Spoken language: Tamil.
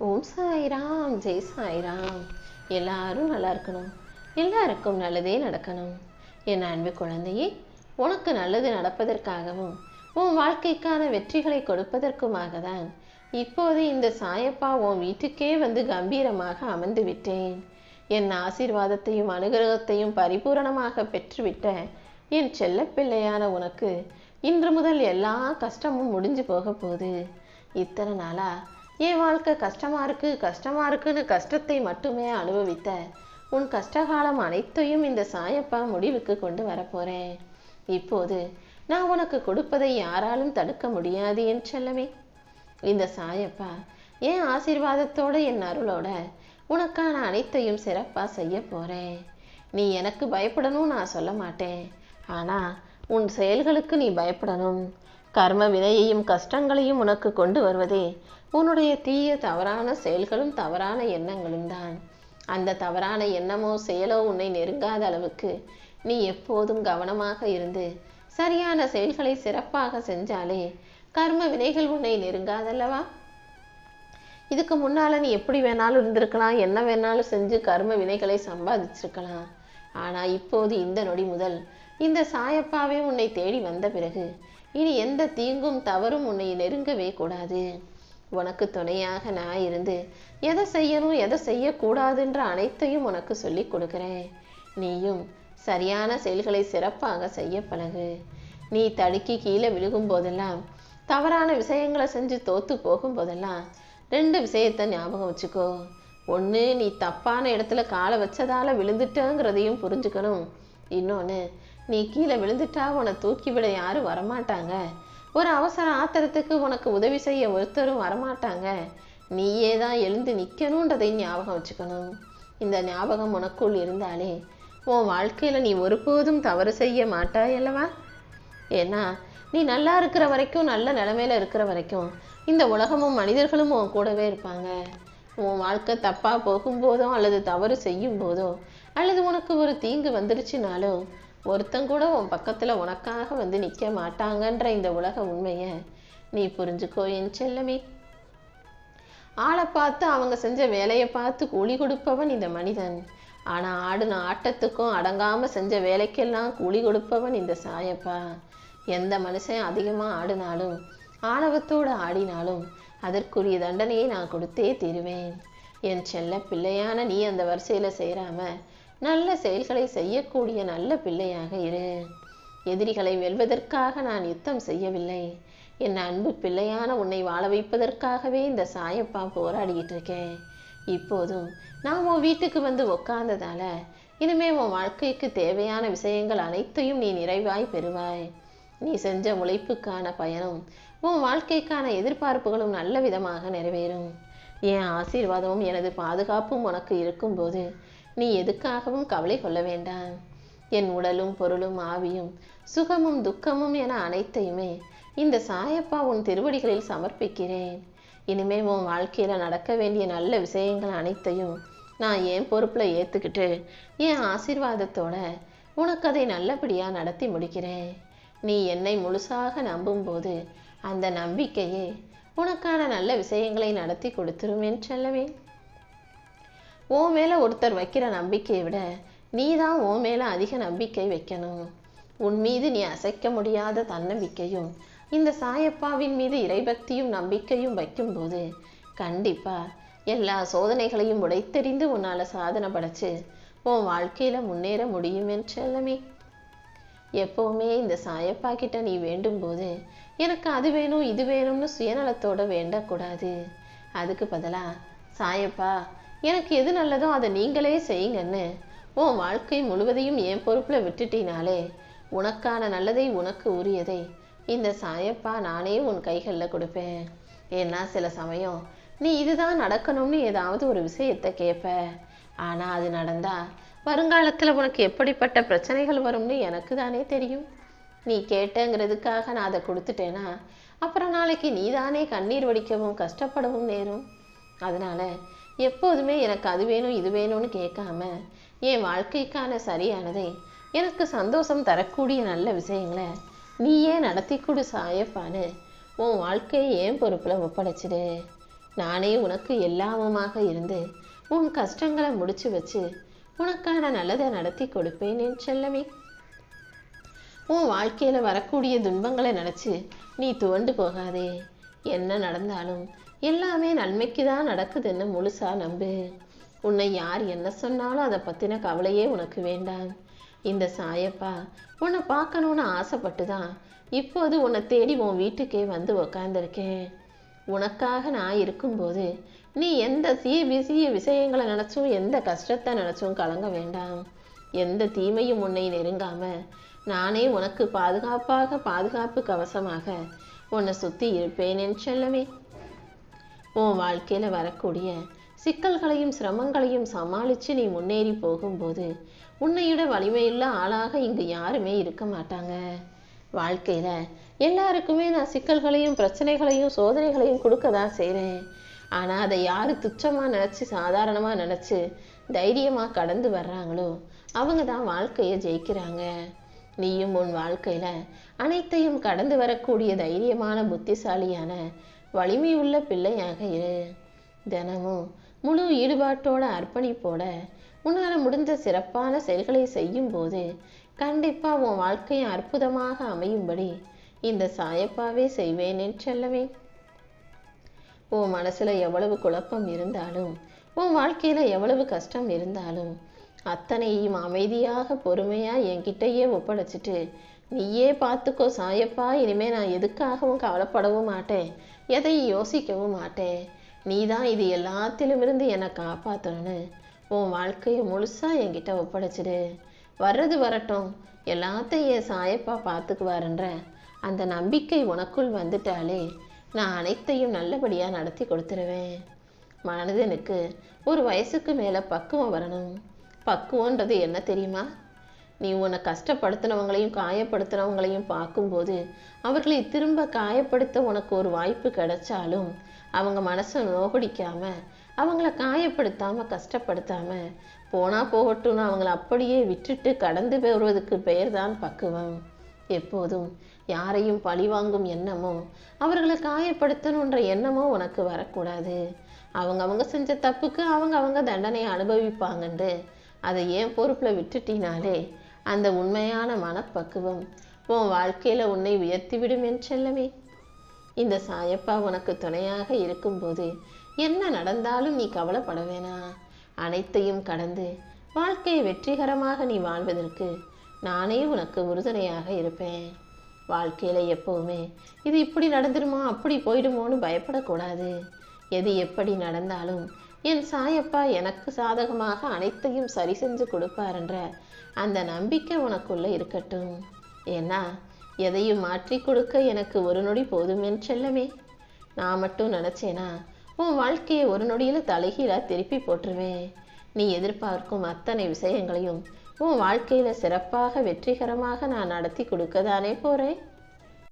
ஓம் சாய்ராம், ஜெய் சாய்ராம். எல்லாரும் நல்லா இருக்கணும், எல்லாருக்கும் நல்லதே நடக்கணும். என் அன்பு குழந்தையே, உனக்கு நல்லது நடப்பதற்காகவும் உன் வாழ்க்கைக்கான வெற்றிகளை கொடுப்பதற்குமாக தான் இப்போது இந்த சாயப்பா உன் வீட்டுக்கே வந்து கம்பீரமாக அமர்ந்து விட்டேன். என் ஆசீர்வாதத்தையும் அனுகிரகத்தையும் பரிபூரணமாக பெற்றுவிட்ட என் செல்ல பிள்ளையான உனக்கு இன்று முதல் எல்லா கஷ்டமும் முடிஞ்சு போக போகுது. இத்தனை நாளா என் வாழ்க்கை கஷ்டமா இருக்குன்னு கஷ்டத்தை மட்டுமே அனுபவித்த உன் கஷ்டகாலம் அனைத்தையும் இந்த சாயப்பா முடிவுக்கு கொண்டு வரப்போறேன். இப்போது நான் உனக்கு கொடுப்பதை யாராலும் தடுக்க முடியாது என் செல்லமே. இந்த சாயப்பா என் ஆசீர்வாதத்தோட என் அருளோட உனக்கான அனைத்தையும் சிறப்பா செய்ய போறேன். நீ எனக்கு பயப்படணும் நான் சொல்ல மாட்டேன், ஆனா உன் செயல்களுக்கு நீ பயப்படணும். கர்ம வினையையும் கஷ்டங்களையும் உனக்கு கொண்டு வருவதே உன்னுடைய தீய தவறான செயல்களும் தவறான எண்ணங்களும் தான். அந்த தவறான எண்ணமோ செயலோ உன்னை நெருங்காத அளவுக்கு நீ எப்போதும் கவனமாக இருந்து சரியான செயல்களை சிறப்பாக செஞ்சாலே கர்ம வினைகள் உன்னை நெருங்காதல்லவா? இதுக்கு முன்னால நீ எப்படி வேணாலும் இருந்திருக்கலாம், என்ன வேணாலும் செஞ்சு கர்ம வினைகளை சம்பாதிச்சிருக்கலாம். ஆனா இப்போது இந்த நொடி முதல் இந்த சாயப்பாவே உன்னை தேடி வந்த பிறகு இனி எந்த தீங்கும் தவறும் உன்னை நெருங்கவே கூடாது. உனக்கு துணையாக நான் இருந்து எதை செய்யணும் எதை செய்யக்கூடாதுன்ற அனைத்தையும் உனக்கு சொல்லி கொடுக்கிறேன். நீயும் சரியான செயல்களை சிறப்பாக செய்ய பழகு. நீ தடுக்கி கீழே விழுகும் போதெல்லாம், தவறான விஷயங்களை செஞ்சு தோத்து போகும் போதெல்லாம் 2 விஷயத்தை ஞாபகம் வச்சுக்கோ. ஒன்று, நீ தப்பான இடத்துல காலை வச்சதால விழுந்துட்டங்கிறதையும் புரிஞ்சுக்கணும். இன்னொன்று, நீ கீழே விழுந்துட்டா உன்னை தூக்கி விட யாரும் வரமாட்டாங்க. ஒரு அவசர ஆத்திரத்துக்கு உனக்கு உதவி செய்ய ஒருத்தரும் வரமாட்டாங்க. நீயே தான் எழுந்து நிற்கணுன்றதை ஞாபகம் வச்சுக்கணும். இந்த ஞாபகம் உனக்குள் இருந்தாலே உன் வாழ்க்கையில் நீ ஒருபோதும் தவறு செய்ய மாட்டாய் அல்லவா? ஏன்னா நீ நல்லா இருக்கிற வரைக்கும், நல்ல நிலைமையில இருக்கிற வரைக்கும் இந்த உலகமும் மனிதர்களும் உன் கூடவே இருப்பாங்க. உன் வாழ்க்கை தப்பா போகும்போதோ அல்லது தவறு செய்யும் போதோ அல்லது உனக்கு ஒரு தீங்கு வந்துருச்சுனாலோ ஒருத்தங்கூட உன் பக்கத்துல உனக்காக வந்து நிற்க மாட்டாங்கன்ற இந்த உலக உண்மையை நீ புரிஞ்சுக்கோ என் செல்லமே. ஆளை பார்த்து அவங்க செஞ்ச வேலையை பார்த்து கூலி கொடுப்பவன் இந்த மனிதன். ஆனா ஆடின ஆட்டத்துக்கும் அடங்காம செஞ்ச வேலைக்கெல்லாம் கூலி கொடுப்பவன் இந்த சாயப்பா. எந்த மனுஷன் அதிகமா ஆடினாலும் ஆணவத்தோடு ஆடினாலும் அதற்குரிய தண்டனையை நான் கொடுத்தே தீருவேன். என் செல்ல பிள்ளையான நீ அந்த வரிசையில சேராம நல்ல செயல்களை செய்யக்கூடிய நல்ல பிள்ளையாக இரு. எதிரிகளை வெல்வதற்காக நான் யுத்தம் செய்யவில்லை. என் அன்பு பிள்ளையான உன்னை வாழ வைப்பதற்காகவே இந்த சாயப்பா போராடிக்கிட்டு இருக்கேன். இப்போதும் நான் உன் வீட்டுக்கு வந்து உக்காந்ததால இனிமே உன் வாழ்க்கைக்கு தேவையான விஷயங்கள் அனைத்தையும் நீ நிறைவாய் பெறுவாய். நீ செஞ்ச உழைப்புக்கான பயனும் உன் வாழ்க்கைக்கான எதிர்பார்ப்புகளும் நல்ல விதமாக நிறைவேறும். என் ஆசீர்வாதமும் எனது பாதுகாப்பும் உனக்கு இருக்கும்போது நீ எதுக்காகவும் கவலை கொள்ள வேண்டாம். என் உடலும் பொருளும் ஆவியும் சுகமும் துக்கமும் என அனைத்தையுமே இந்த சாயப்பா உன் திருவடிகளில் சமர்ப்பிக்கிறேன். இனிமே உன் வாழ்க்கையில நடக்க வேண்டிய நல்ல விஷயங்கள் அனைத்தையும் நான் என் பொறுப்புல ஏத்துக்கிட்டு என் ஆசீர்வாதத்தோட உனக்கு அதை நல்லபடியா நடத்தி முடிக்கிறேன். நீ என்னை முழுசாக நம்பும் போது அந்த நம்பிக்கையே உனக்கான நல்ல விஷயங்களை நடத்தி கொடுத்துருவேன் செல்லவே. உன் மேல ஒருத்தர் வைக்கிற நம்பிக்கையை விட நீ தான் உன் மேல அதிக நம்பிக்கை வைக்கணும். உன் மீது நீ அசைக்க முடியாத தன்னம்பிக்கையும் இந்த சாயப்பாவின் மீது இறைபக்தியும் நம்பிக்கையும் வைக்கும்போது கண்டிப்பா எல்லா சோதனைகளையும் உடைத்தெறிந்து உன்னால சாதனை படைச்சு உன் வாழ்க்கையில முன்னேற முடியும் என் செல்லமே. எப்பவுமே இந்த சாயப்பா கிட்ட நீ வேண்டும் போது எனக்கு அது வேணும் இது வேணும்னு சுயநலத்தோட வேண்டக்கூடாது. அதுக்கு பதிலா சாயப்பா எனக்கு எது நல்லதோ அதை நீங்களே செய்யுங்கன்னு உன் வாழ்க்கை முழுவதையும் என் பொறுப்புல விட்டுட்டினாலே உனக்கான நல்லதை உனக்கு உரியதை இந்த சாயப்பா நானே உன் கைகளில் கொடுப்பேன். ஏன்னா சில சமயம் நீ இதுதான் நடக்கணும்னு ஏதாவது ஒரு விஷயத்தை கேட்ப. ஆனா அது நடந்தா வருங்காலத்துல உனக்கு எப்படிப்பட்ட பிரச்சனைகள் வரும்னு எனக்கு தானே தெரியும். நீ கேட்டங்கிறதுக்காக நான் அதை கொடுத்துட்டேன்னா அப்புறம் நாளைக்கு நீ தானே கண்ணீர் வடிக்கவும் கஷ்டப்படவும் நேரும். அதனால எப்போதுமே எனக்கு அது வேணும் இது வேணும்னு கேட்காம என் வாழ்க்கைக்கான சரியானதை எனக்கு சந்தோஷம் தரக்கூடிய நல்ல விஷயங்களை நீயே நடத்தி கொடு சாயப்பான்னு உன் வாழ்க்கையை என் பொறுப்புல ஒப்படைச்சிடு. நானே உனக்கு எல்லாமுமாக இருந்து உன் கஷ்டங்களை முடிச்சு வச்சு உனக்கான நல்லதை நடத்தி கொடுப்பேன் என் செல்லமே. உன் வாழ்க்கையில வரக்கூடிய துன்பங்களை நினைச்சு நீ துவண்டு போகாதே. என்ன நடந்தாலும் எல்லாமே நன்மைக்கு தான் நடக்குதுன்னு முழுசா நம்பு. உன்னை யார் என்ன சொன்னாலும் அதை பத்தின கவலையே உனக்கு வேண்டாம். இந்த சாயப்பா உன்னை பார்க்கணும்னு ஆசைப்பட்டு தான் இப்போது உன்னை தேடி உன் வீட்டுக்கே வந்து உக்காந்துருக்கேன். உனக்காக நான் இருக்கும்போது நீ எந்த சீய விஷயங்களை நினைச்சும் எந்த கஷ்டத்தை நினைச்சும் கலங்க வேண்டாம். எந்த தீமையும் உன்னை நெருங்காம நானே உனக்கு பாதுகாப்பு கவசமாக உன்னை சுத்தி இருப்பேன் என் செல்லமே. உன் வாழ்க்கையில வரக்கூடிய சிக்கல்களையும் சிரமங்களையும் சமாளிச்சு நீ முன்னேறி போகும்போது உன்னையோட வலிமையுள்ள ஆளாக இங்கு யாருமே இருக்க மாட்டாங்க. வாழ்க்கையில எல்லாருக்குமே நான் சிக்கல்களையும் பிரச்சனைகளையும் சோதனைகளையும் கொடுக்கதான் செய்றேன். ஆனா அதை யாரு துச்சமா நினைச்சு சாதாரணமா நினைச்சு தைரியமா கடந்து வர்றாங்களோ அவங்க தான் வாழ்க்கையை ஜெயிக்கிறாங்க. நீயும் உன் வாழ்க்கையில அனைத்தையும் கடந்து வரக்கூடிய தைரியமான புத்திசாலியான வலிமையுள்ள பிள்ளையாக இரு. தினமும் முழு ஈடுபாட்டோட அர்ப்பணிப்போட உன்னால முடிந்த சிறப்பான செயல்களை செய்யும் போது கண்டிப்பா உன் வாழ்க்கையை அற்புதமாக அமையும்படி இந்த சாயப்பாவே செய்வேன் என் செல்லமே. உன் மனசுல எவ்வளவு குழப்பம் இருந்தாலும் உன் வாழ்க்கையில எவ்வளவு கஷ்டம் இருந்தாலும் அத்தனையும் அமைதியாக பொறுமையா என்கிட்டயே ஒப்படைச்சிட்டு நீயே பார்த்துக்கோ சாயப்பா, இனிமே நான் எதுக்காகவும் கவலைப்படவும் மாட்டேன், எதையும் யோசிக்கவும் மாட்டேன், நீதான் இது எல்லாத்திலும் இருந்து என்னை காப்பாற்றணும்னு உன் வாழ்க்கையை முழுசா என்கிட்ட ஒப்படைச்சிடு. வர்றது வரட்டும், எல்லாத்தையும் என் சாயப்பா பார்த்துக்குவாருன்ற அந்த நம்பிக்கை உனக்குள் வந்துட்டாலே நான் அனைத்தையும் நல்லபடியா நடத்தி கொடுத்துருவேன். மனிதனுக்கு ஒரு வயசுக்கு மேல பக்குவம் வரணும். பக்குவன்றது என்ன தெரியுமா? நீ உன்னை கஷ்டப்படுத்தினவங்களையும் காயப்படுத்தினவங்களையும் பார்க்கும்போது அவர்களை திரும்ப காயப்படுத்த உனக்கு ஒரு வாய்ப்பு கிடைச்சாலும் அவங்க மனசை நோகடிக்காம அவங்கள காயப்படுத்தாம கஷ்டப்படுத்தாம போனா போகட்டும்னு அவங்கள அப்படியே விட்டுட்டு கடந்து போவதுக்கு பெயர் தான் பக்குவம். எப்போதும் யாரையும் பழிவாங்கும் எண்ணமோ அவர்களை காயப்படுத்தணுன்ற எண்ணமோ உனக்கு வரக்கூடாது. அவங்க செஞ்ச தப்புக்கு அவங்க தண்டனை அனுபவிப்பாங்கன்று அதை ஏன் பொறுப்புல விட்டுட்டினாலே அந்த உண்மையான மனப்பக்குவம் உன் வாழ்க்கையில உன்னை உயர்த்தி விடும் என் செல்லமே. இந்த சாயப்பா உனக்கு துணையாக இருக்கும்போது என்ன நடந்தாலும் நீ கவலைப்பட வேணாம். அனைத்தையும் கடந்து வாழ்க்கையை வெற்றிகரமாக நீ வாழ்வதற்கு நானே உனக்கு உறுதுணையாக இருப்பேன். வாழ்க்கையில எப்பவுமே இது இப்படி நடந்துருமா அப்படி போயிடுமோன்னு பயப்படக்கூடாது. எது எப்படி நடந்தாலும் என் சாயப்பா எனக்கு சாதகமாக அனைத்தையும் சரி செஞ்சு கொடுப்பாருன்ற அந்த நம்பிக்கை உனக்குள்ள இருக்கட்டும். ஏன்னா எதையும் மாற்றி கொடுக்க எனக்கு ஒரு நொடி போதும் என் செல்லமே. நான் மட்டும் நினைச்சேனா உன் வாழ்க்கையை ஒரு நொடியில தலைகீழா திருப்பி போட்டுருவேன். நீ எதிர்பார்க்கும் அத்தனை விஷயங்களையும் உன் வாழ்க்கையில சிறப்பாக வெற்றிகரமாக நான் நடத்தி கொடுக்கதானே போறேன்.